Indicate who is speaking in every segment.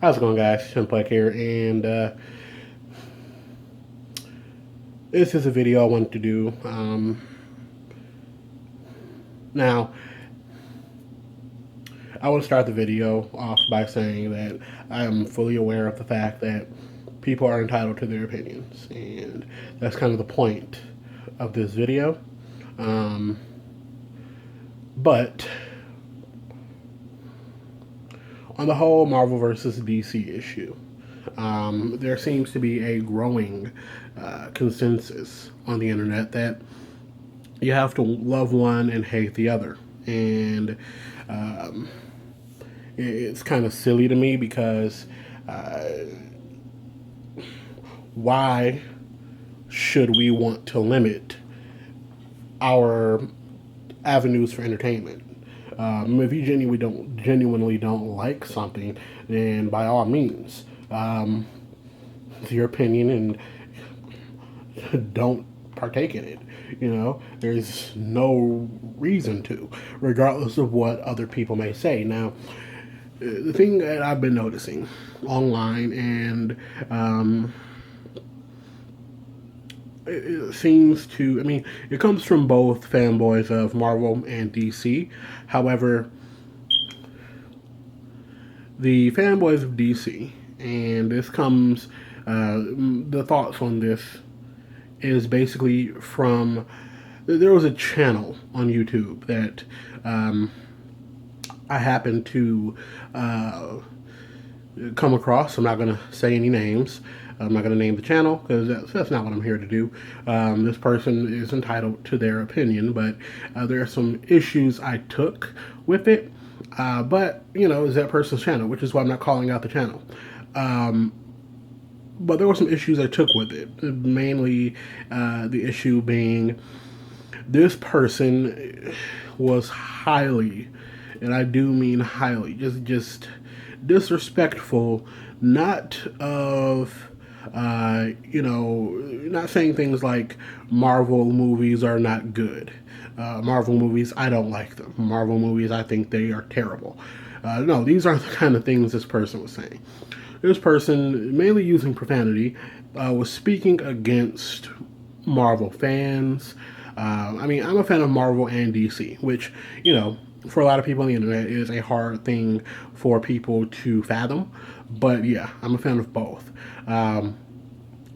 Speaker 1: How's it going, guys? Simplex here, and this is a video I wanted to do. Now, I want to start the video off by saying that I am fully aware of the fact that people are entitled to their opinions, and that's kind of the point of this video. Um, but on the whole Marvel versus DC issue, there seems to be a growing consensus on the internet that you have to love one and hate the other. And um, it's kind of silly to me because uh, why should we want to limit our avenues for entertainment? If you genuinely don't like something, then by all means, it's your opinion and don't partake in it. You know, there's no reason to, regardless of what other people may say. Now, the thing that I've been noticing online, and it seems to, I mean, it comes from both fanboys of Marvel and DC. However, the fanboys of DC, and this comes, the thoughts on this is basically from, there was a channel on YouTube that I happened to come across. I'm not going to say any names. I'm not going to name the channel because that's not what I'm here to do. This person is entitled to their opinion, but there are some issues I took with it. But, you know, it's that person's channel, which is why I'm not calling out the channel. But there were some issues I took with it. Mainly the issue being this person was highly, and I do mean highly, just disrespectful, not of not saying things like Marvel movies are not good. Marvel movies, I don't like them. Marvel movies, I think they are terrible. No, these aren't the kind of things this person was saying. This person, mainly using profanity, was speaking against Marvel fans. I mean, I'm a fan of Marvel and DC, which, you know, for a lot of people on the internet is a hard thing for people to fathom. But yeah, I'm a fan of both.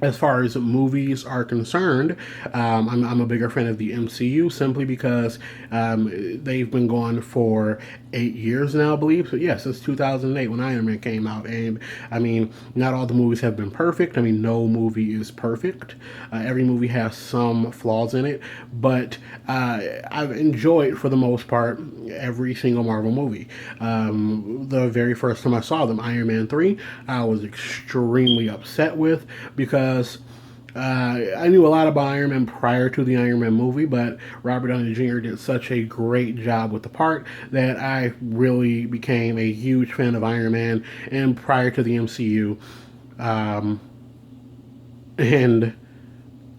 Speaker 1: As far as movies are concerned, I'm a bigger fan of the MCU simply because they've been going for 8 years now, I believe. So yes, since 2008 when Iron Man came out, and I mean, not all the movies have been perfect. I mean, no movie is perfect. Every movie has some flaws in it, but I've enjoyed for the most part every single Marvel movie. The very first time I saw them, Iron Man 3, I was extremely upset with because I knew a lot about Iron Man prior to the Iron Man movie, but Robert Downey Jr. did such a great job with the part that I really became a huge fan of Iron Man. And prior to the MCU, and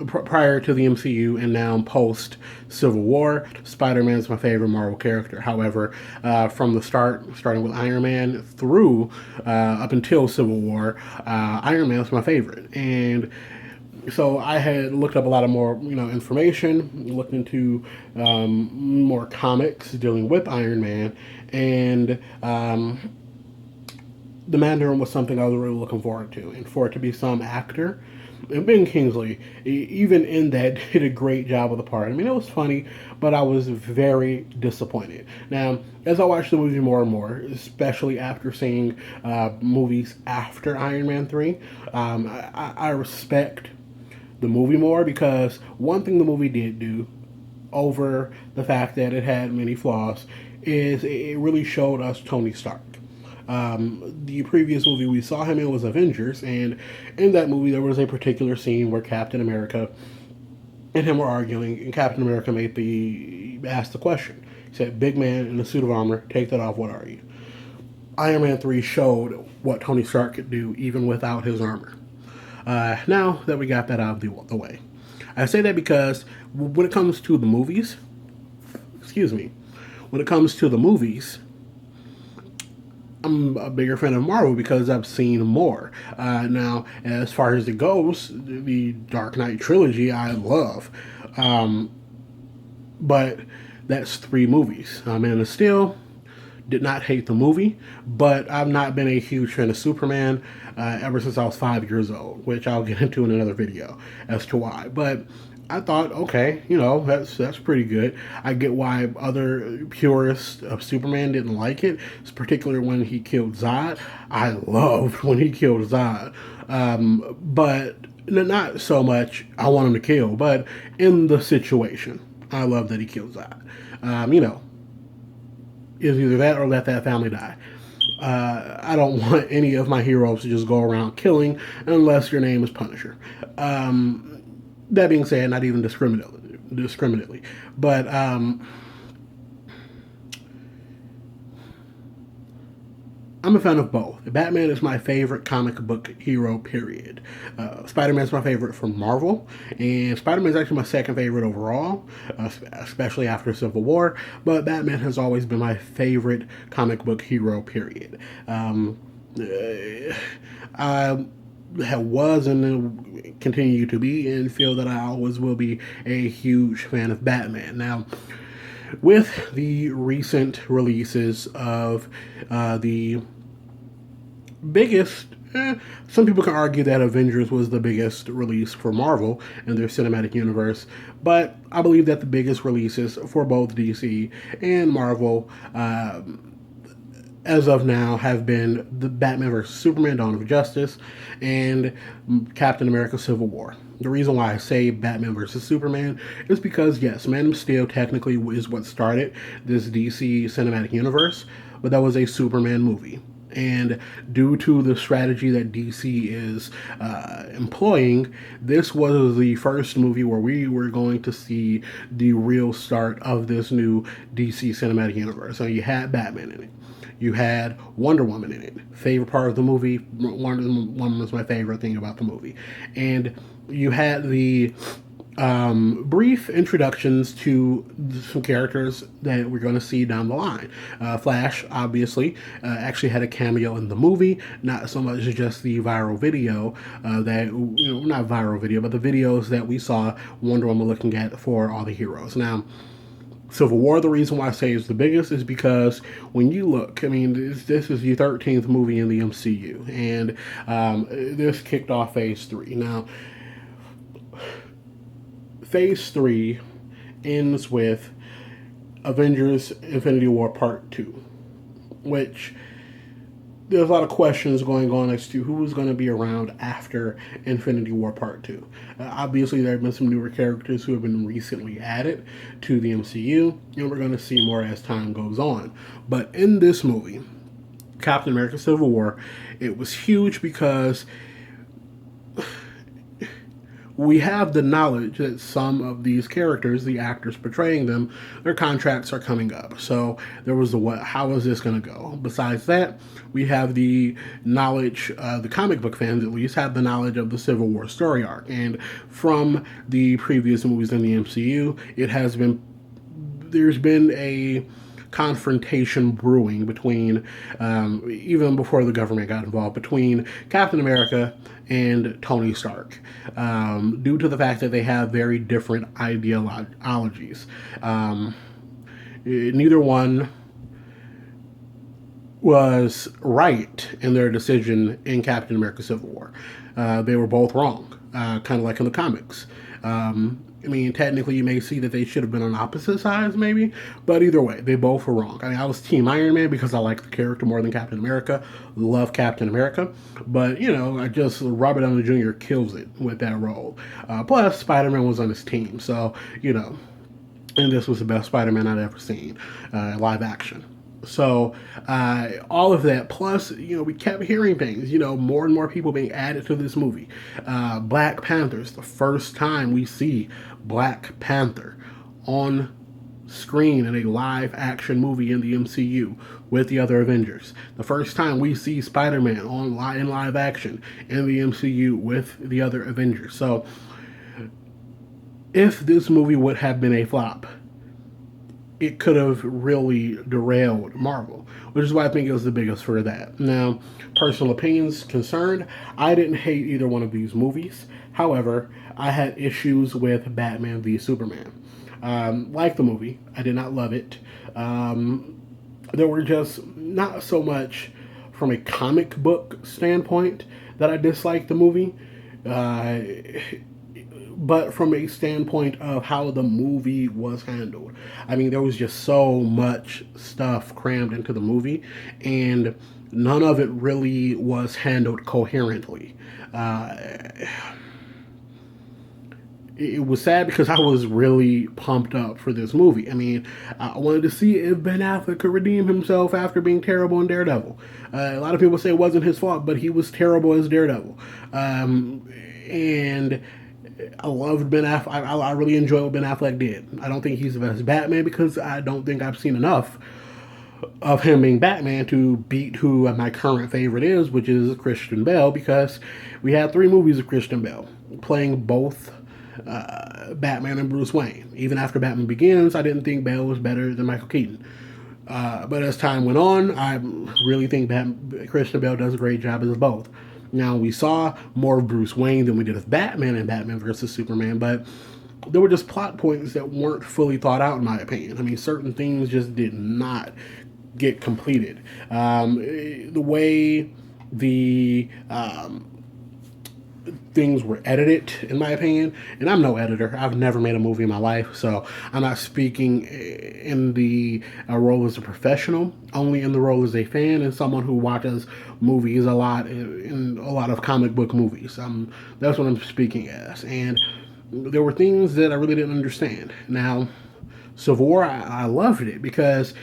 Speaker 1: prior to the MCU and now post Civil War, Spider-Man is my favorite Marvel character. However, from the start, starting with Iron Man through up until Civil War, Iron Man is my favorite. And so I had looked up a lot of more, information, looked into more comics dealing with Iron Man, and the Mandarin was something I was really looking forward to, and for it to be some actor. And Ben Kingsley, even in that, did a great job of the part. I mean, it was funny, but I was very disappointed. Now, as I watched the movie more and more, especially after seeing movies after Iron Man 3, I respect the movie more because one thing the movie did do, over the fact that it had many flaws, is it really showed us Tony Stark. The previous movie we saw him in was Avengers, and in that movie there was a particular scene where Captain America and him were arguing, and Captain America asked the question. He said, "Big man in a suit of armor, take that off. What are you?" Iron Man 3 showed what Tony Stark could do even without his armor. Now that we got that out of the way, I say that because when it comes to the movies, when it comes to the movies, I'm a bigger fan of Marvel because I've seen more. Now, as far as it goes, the Dark Knight trilogy I love. Um, but that's three movies. Man of Steel, did not hate the movie, but I've not been a huge fan of Superman ever since I was 5 years old, which I'll get into in another video as to why. But I thought, okay, that's pretty good. I get why other purists of Superman didn't like it, particularly when he killed Zod. I loved when he killed Zod, but not so much. I want him to kill, but in the situation, I love that he killed Zod. Is either that or let that family die. I don't want any of my heroes to just go around killing unless your name is Punisher. That being said, not even discriminately. But I'm a fan of both. Batman is my favorite comic book hero, period. Spider-Man is my favorite from Marvel, and Spider-Man is actually my second favorite overall, especially after Civil War, but Batman has always been my favorite comic book hero, period. I was and continue to be and feel that I always will be a huge fan of Batman. Now, with the recent releases of the biggest, some people can argue that Avengers was the biggest release for Marvel in their cinematic universe, but I believe that the biggest releases for both DC and Marvel as of now have been the Batman vs. Superman Dawn of Justice and Captain America Civil War. The reason why I say Batman vs. Superman is because, yes, Man of Steel technically is what started this DC cinematic universe, but that was a Superman movie. And due to the strategy that DC is employing, this was the first movie where we were going to see the real start of this new DC cinematic universe. So you had Batman in it. You had Wonder Woman in it. Favorite part of the movie. Wonder Woman was my favorite thing about the movie. And you had the brief introductions to some characters that we're going to see down the line. Flash, obviously, actually had a cameo in the movie, not so much as just the viral video not viral video, but the videos that we saw Wonder Woman looking at for all the heroes. Now, Civil War, the reason why I say is the biggest is because when you look, I mean, this is the 13th movie in the MCU, and this kicked off Phase 3. Now, Phase 3 ends with Avengers Infinity War Part 2, which there's a lot of questions going on as to who is going to be around after Infinity War Part 2. Obviously, there have been some newer characters who have been recently added to the MCU, and we're going to see more as time goes on. But in this movie, Captain America Civil War, it was huge because we have the knowledge that some of these characters, the actors portraying them, their contracts are coming up. So there was the what, how is this going to go? Besides that, we have the knowledge, the comic book fans at least have the knowledge of the Civil War story arc. And from the previous movies in the MCU, there's been a confrontation brewing between, even before the government got involved, between Captain America and Tony Stark, due to the fact that they have very different ideologies. Neither one was right in their decision in Captain America Civil War. They were both wrong, kind of like in the comics. I mean, technically, you may see that they should have been on opposite sides, maybe, but either way, they both were wrong. I mean, I was Team Iron Man because I like the character more than Captain America. Love Captain America, but I just Robert Downey Jr. kills it with that role. Plus, Spider-Man was on his team, so and this was the best Spider-Man I'd ever seen, live action. So all of that, plus we kept hearing things, more and more people being added to this movie. Black Panther's the first time we see Black Panther on screen in a live action movie in the MCU with the other Avengers. The first time we see Spider-Man in live action in the MCU with the other Avengers. So if this movie would have been a flop, it could have really derailed Marvel, which is why I think it was the biggest for that. Now, personal opinions concerned, I didn't hate either one of these movies. However, I had issues with Batman v Superman. Like the movie, I did not love it. There were just not so much from a comic book standpoint that I disliked the movie. Uh, but from a standpoint of how the movie was handled. I mean, there was just so much stuff crammed into the movie, and none of it really was handled coherently. Uh, it was sad because I was really pumped up for this movie. I mean, I wanted to see if Ben Affleck could redeem himself after being terrible in Daredevil. A lot of people say it wasn't his fault, but he was terrible as Daredevil. And I loved Ben Affleck. I really enjoyed what Ben Affleck did. I don't think he's the best Batman because I don't think I've seen enough of him being Batman to beat who my current favorite is, which is Christian Bale, because we had 3 movies of Christian Bale playing both Batman and Bruce Wayne. Even after Batman Begins, I didn't think Bale was better than Michael Keaton. But as time went on, I really think Christian Bale does a great job as both. Now, we saw more of Bruce Wayne than we did of Batman in Batman versus Superman, but there were just plot points that weren't fully thought out, in my opinion. I mean, certain things just did not get completed. The way the things were edited, in my opinion, and I'm no editor. I've never made a movie in my life, so I'm not speaking in the role as a professional, only in the role as a fan and someone who watches movies a lot, in a lot of comic book movies. That's what I'm speaking as. And there were things that I really didn't understand. Now, Civil War, I loved it because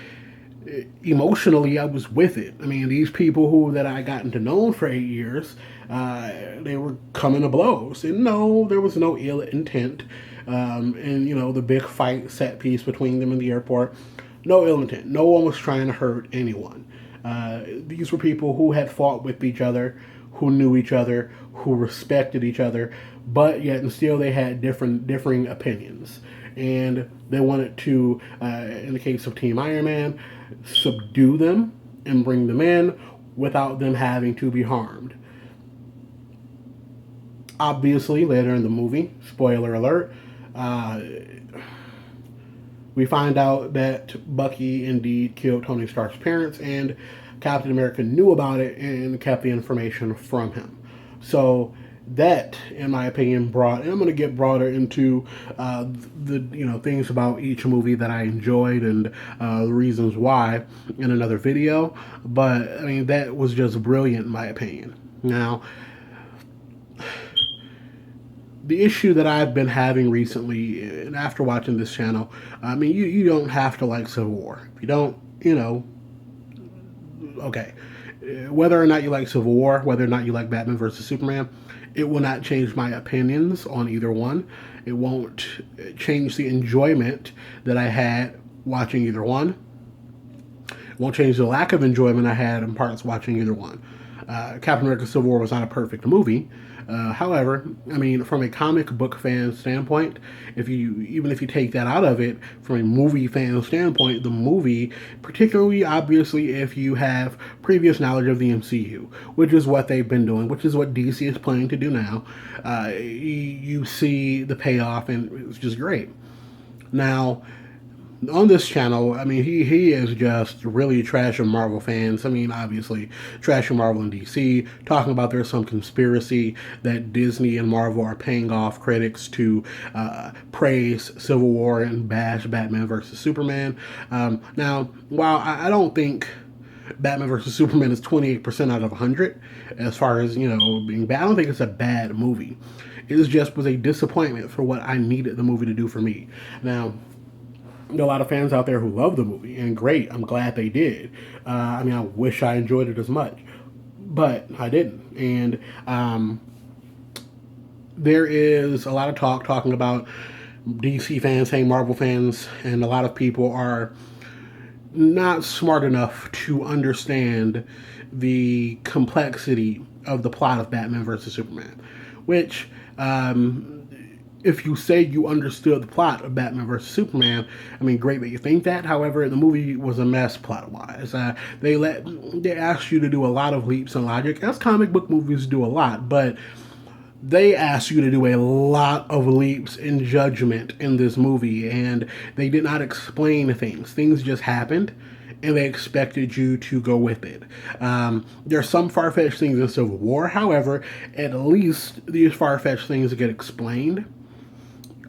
Speaker 1: emotionally I was with it. I mean, these people who that I gotten to know for 8 years, they were coming to blows, and no, there was no ill intent. And you know, the big fight set piece between them in the airport, no ill intent. No one was trying to hurt anyone. These were people who had fought with each other, who knew each other, who respected each other, but yet and still they had differing opinions. And they wanted to, in the case of Team Iron Man, subdue them and bring them in without them having to be harmed. Obviously, later in the movie, spoiler alert, we find out that Bucky indeed killed Tony Stark's parents, and Captain America knew about it and kept the information from him. So that, in my opinion, brought, and I'm going to get broader into the things about each movie that I enjoyed and the reasons why in another video. But I mean, that was just brilliant in my opinion. Now, the issue that I've been having recently, and after watching this channel, I mean, you don't have to like Civil War. If you don't, okay. Whether or not you like Civil War, whether or not you like Batman versus Superman, it will not change my opinions on either one. It won't change the enjoyment that I had watching either one. It won't change the lack of enjoyment I had in parts watching either one. Captain America Civil War was not a perfect movie. However, I mean, from a comic book fan standpoint, even if you take that out of it, from a movie fan standpoint, the movie, particularly obviously if you have previous knowledge of the MCU, which is what they've been doing, which is what DC is planning to do now, you see the payoff, and it's just great. Now, on this channel, I mean, he is just really trashing Marvel fans. I mean, obviously, trashing Marvel and DC, talking about there's some conspiracy that Disney and Marvel are paying off critics to praise Civil War and bash Batman versus Superman. Now, while I don't think Batman versus Superman is 28% out of 100 as far as, being bad, I don't think it's a bad movie. It just was a disappointment for what I needed the movie to do for me. Now, there are a lot of fans out there who love the movie, and great, I'm glad they did. I mean, I wish I enjoyed it as much, but I didn't. And there is a lot of talking about DC fans saying Marvel fans, and a lot of people are not smart enough to understand the complexity of the plot of Batman versus Superman, which if you say you understood the plot of Batman versus Superman, I mean, great that you think that. However, the movie was a mess plot wise. They asked you to do a lot of leaps in logic, as comic book movies do a lot, but they asked you to do a lot of leaps in judgment in this movie, and they did not explain things. Things just happened, and they expected you to go with it. There are some far fetched things in Civil War, however, at least these far fetched things get explained.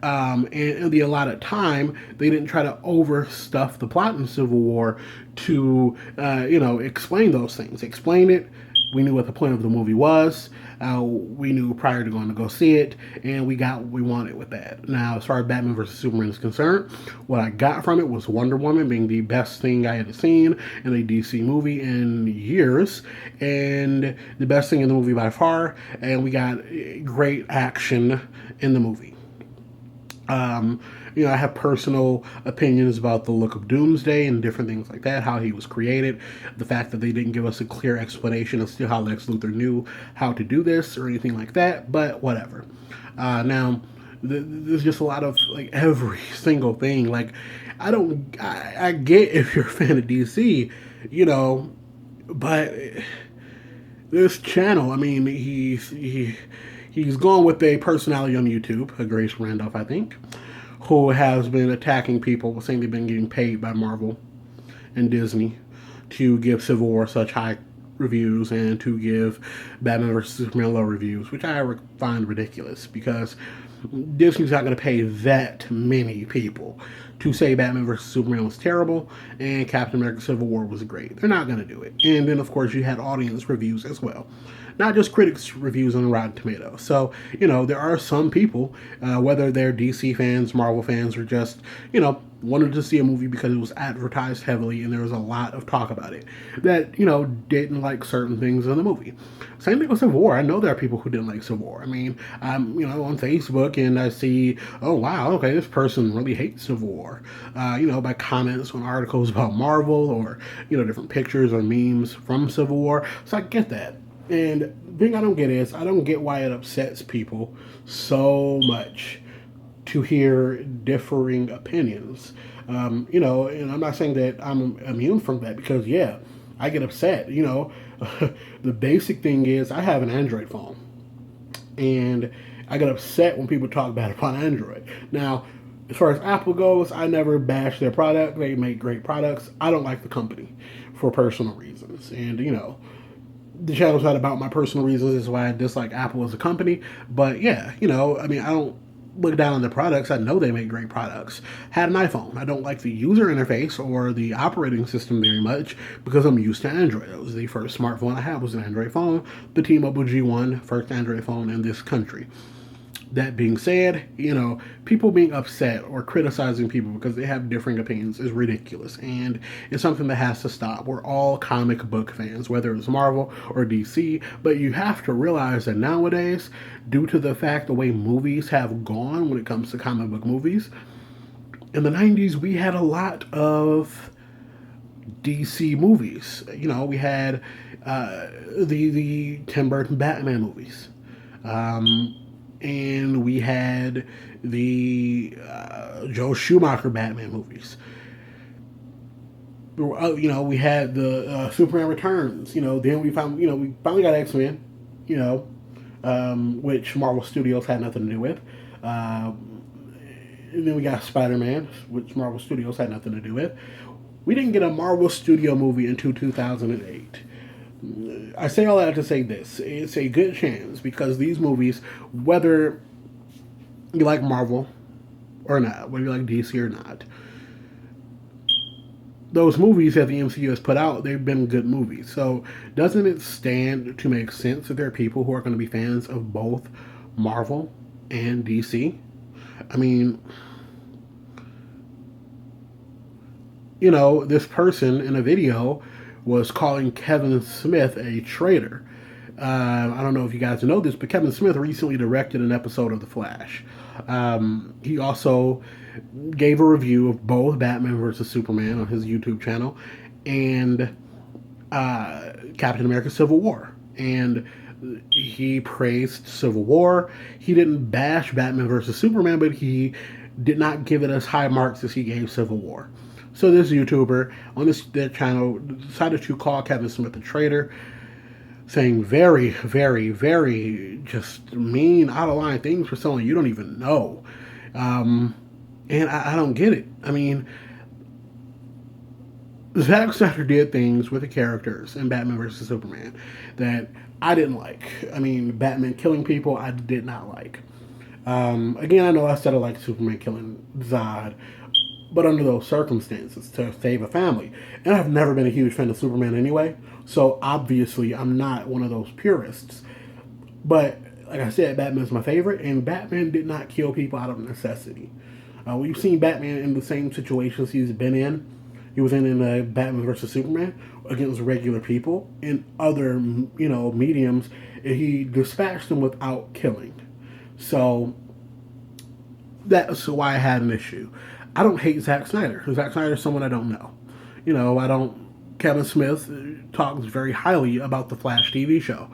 Speaker 1: And in the allotted time, they didn't try to overstuff the plot in Civil War to, explain those things. They explained it. We knew what the point of the movie was. We knew prior to going to go see it, and we got what we wanted with that. Now, as far as Batman vs. Superman is concerned, what I got from it was Wonder Woman being the best thing I had seen in a DC movie in years, and the best thing in the movie by far, and we got great action in the movie. I have personal opinions about the look of Doomsday and different things like that, how he was created, the fact that they didn't give us a clear explanation as to how Lex Luthor knew how to do this or anything like that, but whatever. Now, there's just a lot of, like, every single thing. Like, I get if you're a fan of DC, but this channel, I mean, he's gone with a personality on YouTube, a Grace Randolph, I think, who has been attacking people, saying they've been getting paid by Marvel and Disney to give Civil War such high reviews and to give Batman vs. Superman low reviews, which I find ridiculous because Disney's not going to pay that many people to say Batman vs. Superman was terrible and Captain America Civil War was great. They're not going to do it. And then, of course, you had audience reviews as well, not just critics' reviews on Rotten Tomatoes. So, there are some people, whether they're DC fans, Marvel fans, or just, wanted to see a movie because it was advertised heavily and there was a lot of talk about it, that, didn't like certain things in the movie. Same thing with Civil War. I know there are people who didn't like Civil War. I mean, I'm, on Facebook and I see, oh, wow, okay, this person really hates Civil War, by comments on articles about Marvel or, different pictures or memes from Civil War. So I get that. And the thing I don't get is, I don't get why it upsets people so much to hear differing opinions. And I'm not saying that I'm immune from that because, yeah, I get upset. The basic thing is I have an Android phone. And I get upset when people talk bad about Android. Now, as far as Apple goes, I never bash their product. They make great products. I don't like the company for personal reasons. And, the channel's not about my personal reasons. That's why I dislike Apple as a company. But yeah, I don't look down on the products. I know they make great products. Had an iPhone. I don't like the user interface or the operating system very much because I'm used to Android. That was the first smartphone I had was an Android phone. The T-Mobile G1, first Android phone in this country. That being said, people being upset or criticizing people because they have differing opinions is ridiculous, and it's something that has to stop. We're all comic book fans, whether it's Marvel or DC, but you have to realize that nowadays, due to the fact the way movies have gone when it comes to comic book movies, in the 90s we had a lot of DC movies. We had the Tim Burton Batman movies. And we had the Joe Schumacher Batman movies. We had the Superman Returns. Then we finally got X-Men. Which Marvel Studios had nothing to do with. And then we got Spider-Man, which Marvel Studios had nothing to do with. We didn't get a Marvel Studio movie until 2008. I say all that to say this. It's a good chance because these movies, whether you like Marvel or not, whether you like DC or not, those movies that the MCU has put out, they've been good movies. So doesn't it stand to make sense that there are people who are going to be fans of both Marvel and DC? I mean, this person in a video was calling Kevin Smith a traitor. I don't know if you guys know this, but Kevin Smith recently directed an episode of The Flash. He also gave a review of both Batman vs. Superman on his YouTube channel and Captain America Civil War. And He praised Civil War. He didn't bash Batman versus Superman, but he did not give it as high marks as he gave Civil War. So this YouTuber on their channel decided to call Kevin Smith a traitor, saying very, very, very just mean, out of line things for someone you don't even know. And I don't get it. I mean, Zack Snyder did things with the characters in Batman vs Superman that I didn't like. I mean, Batman killing people, I did not like. Again, I know I said I like Superman killing Zod, but under those circumstances, to save a family. And I've never been a huge fan of Superman anyway, so obviously I'm not one of those purists. But like I said, Batman's my favorite, and Batman did not kill people out of necessity. We've seen Batman in the same situations he's been in. He was in Batman versus Superman against regular people. In other, mediums, he dispatched them without killing. So that's why I had an issue. I don't hate Zack Snyder. Zack Snyder is someone I don't know. I don't. Kevin Smith talks very highly about the Flash TV show.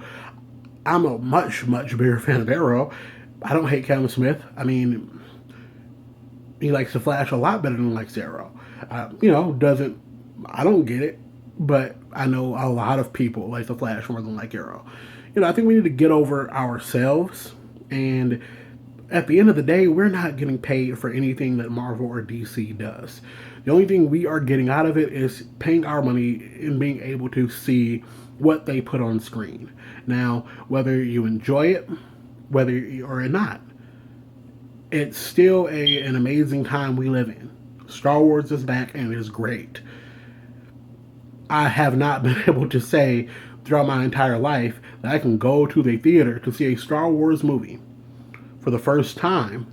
Speaker 1: I'm a much, much bigger fan of Arrow. I don't hate Kevin Smith. I mean, he likes the Flash a lot better than he likes Arrow. Doesn't. I don't get it, but I know a lot of people like the Flash more than like Arrow. I think we need to get over ourselves, and at the end of the day, we're not getting paid for anything that Marvel or DC does. The only thing we are getting out of it is paying our money and being able to see what they put on screen. Now, whether you enjoy it, whether or not, it's still an amazing time we live in. Star Wars is back and is great. I have not been able to say throughout my entire life that I can go to the theater to see a Star Wars movie for the first time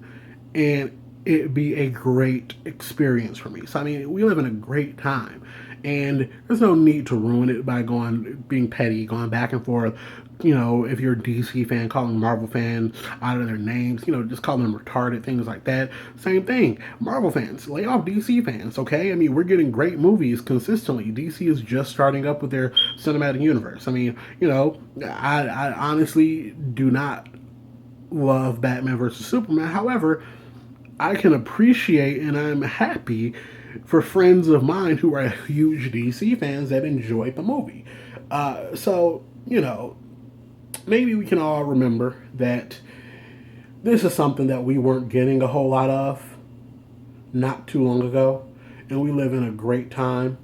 Speaker 1: and it be a great experience for me. So I mean, we live in a great time, and there's no need to ruin it by being petty, going back and forth. If you're a DC fan, calling Marvel fans out of their names, just calling them retarded, things like that. Same thing. Marvel fans, lay off DC fans, okay? I mean, we're getting great movies consistently. DC is just starting up with their cinematic universe. I mean, I honestly do not love Batman versus Superman. However, I can appreciate and I'm happy for friends of mine who are huge DC fans that enjoyed the movie. So, maybe we can all remember that this is something that we weren't getting a whole lot of not too long ago, and we live in a great time,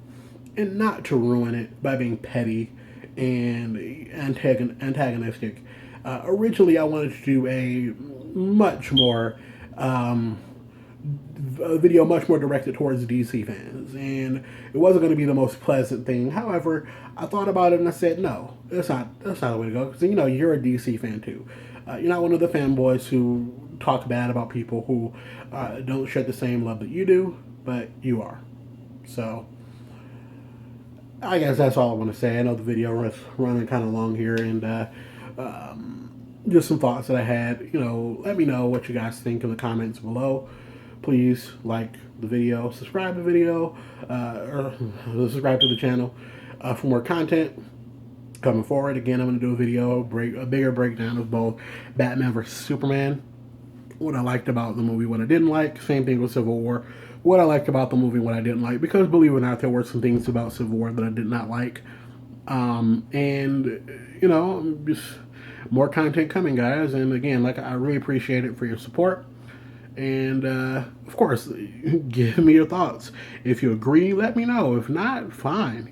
Speaker 1: and not to ruin it by being petty and antagonistic. Originally, I wanted to do a video much more directed towards DC fans, and it wasn't going to be the most pleasant thing. However, I thought about it and I said, no, that's not the way to go. Because you're a DC fan too. You're not one of the fanboys who talk bad about people who don't share the same love that you do, but you are. So I guess that's all I want to say. I know the video is running kind of long here, and just some thoughts that I had. Let me know what you guys think in the comments below. Please like the video, subscribe to the video, or subscribe to the channel for more content coming forward. Again, I'm going to do a bigger breakdown of both Batman vs. Superman, what I liked about the movie, what I didn't like. Same thing with Civil War, what I liked about the movie, what I didn't like. Because believe it or not, there were some things about Civil War that I did not like. And just more content coming, guys. And again, I really appreciate it for your support. And of course, give me your thoughts. If you agree, let me know. If not, fine.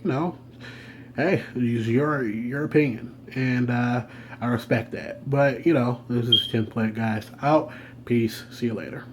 Speaker 1: Hey, it's your opinion, and I respect that. But this is Tim Planet, guys. Out. Peace. See you later.